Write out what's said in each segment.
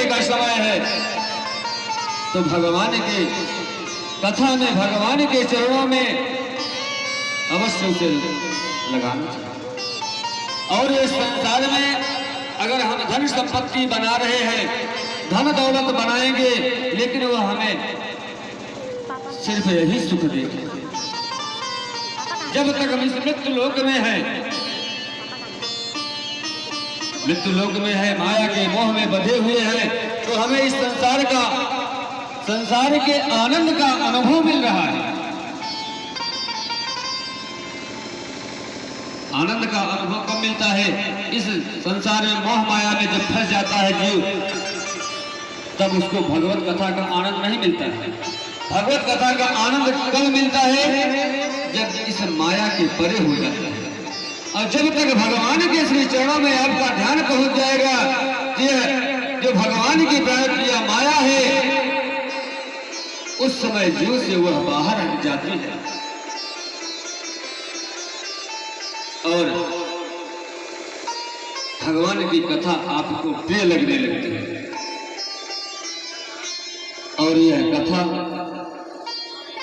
का समय है तो भगवान के कथा में, भगवान के चरणों में अवश्य उसे लगाना चाहिए। और इस संसार में अगर हम धन संपत्ति बना रहे हैं, धन दौलत बनाएंगे, लेकिन वह हमें सिर्फ यही सुख देगी। जब तक हम इस मृत्यु लोक में हैं, मृत्यु लोक में है, माया के मोह में बंधे हुए हैं, तो हमें इस संसार के आनंद का अनुभव मिल रहा है। आनंद का अनुभव कब मिलता है? इस संसार में मोह माया में जब फंस जाता है जीव, तब उसको भगवत कथा का आनंद नहीं मिलता है। भगवत कथा का आनंद कब मिलता है? जब इस माया के परे हो जाता है। और जब तक भगवान के श्री चरणों में आपका ध्यान पहुंच जाएगा कि जो भगवान की प्राप्त किया माया है, उस समय जीव से वह बाहर हट जाती है और भगवान की कथा आपको प्रिय लगने लगती है। और यह कथा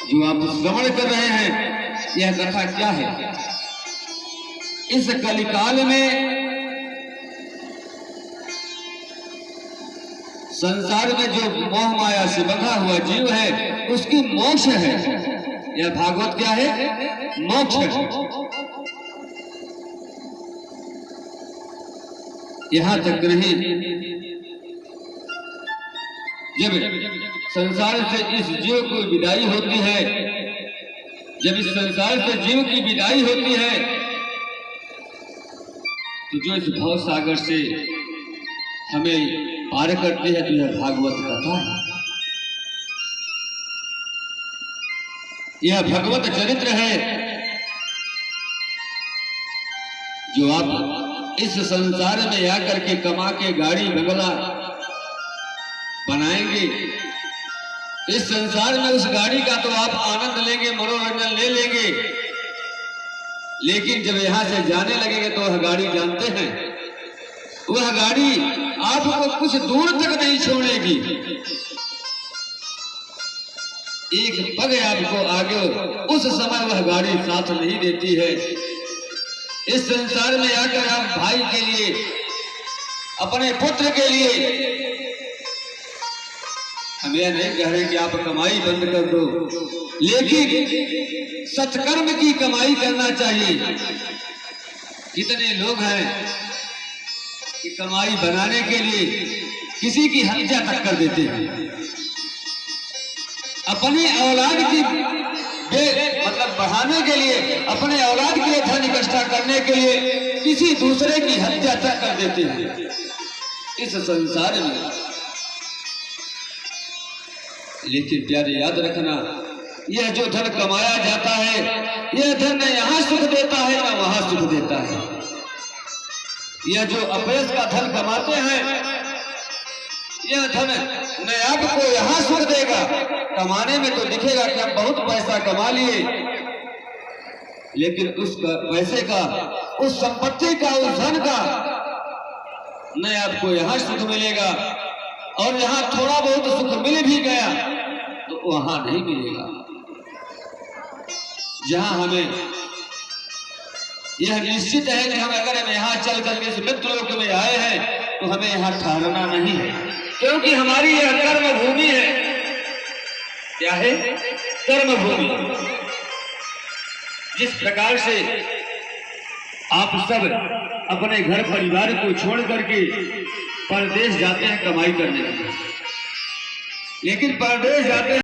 जो आप श्रवण कर रहे हैं, यह कथा क्या है? इस कलिकाल में संसार में जो मोह माया से बंधा हुआ जीव है, उसकी मोक्ष है। यह भागवत क्या है? मोक्ष है। यहां तक नहीं, जब संसार से इस जीव को विदाई होती है, जब इस संसार से जीव की विदाई होती है, तो जो इस भव सागर से हमें पार करती है, तो यह भागवत कथा है। यह भगवत चरित्र है जो आप इस संसार में आकर के कमा के गाड़ी बंगला बनाएंगे। इस संसार में उस गाड़ी का तो आप आनंद लेंगे, मनोरंजन ले लेंगे, लेकिन जब यहां से जाने लगेंगे तो वह गाड़ी, जानते हैं, वह गाड़ी आपको कुछ दूर तक नहीं छोड़ेगी। एक पग आपको आगे उस समय वह गाड़ी साथ नहीं देती है। इस संसार में आकर आप भाई के लिए, अपने पुत्र के लिए, हम यह नहीं कह रहे कि आप कमाई बंद कर दो, लेकिन सत्कर्म की कमाई करना चाहिए। कितने लोग हैं कि कमाई बनाने के लिए किसी की हत्या तक कर देते हैं, अपनी औलाद की मतलब बढ़ाने के लिए, अपने औलाद के लिए धन इकट्ठा करने के लिए किसी दूसरे की हत्या तक कर देते हैं इस संसार में। लेकिन प्यारे, याद रखना, यह जो धन कमाया जाता है, यह धन न यहाँ सुख देता है न वहां सुख देता है। यह जो अपयश का धन कमाते हैं, यह धन न आपको यहाँ सुख देगा, कमाने में तो दिखेगा कि हम बहुत पैसा कमा लिए, लेकिन उस पैसे का, उस संपत्ति का, उस धन का न आपको यहाँ सुख मिलेगा, और यहाँ थोड़ा बहुत सुख मिल भी गया तो वहां नहीं मिलेगा। जहां हमें यह निश्चित है कि हम अगर हम यहाँ चल करके इस मृत्यु लोक में आए हैं, तो हमें यहाँ ठहरना नहीं है, क्योंकि हमारी यह कर्म भूमि है। क्या है? कर्म भूमि। जिस प्रकार से आप सब अपने घर परिवार को छोड़ करके परदेश जाते हैं कमाई करने के लिए, लेकिन परदेश जाते हैं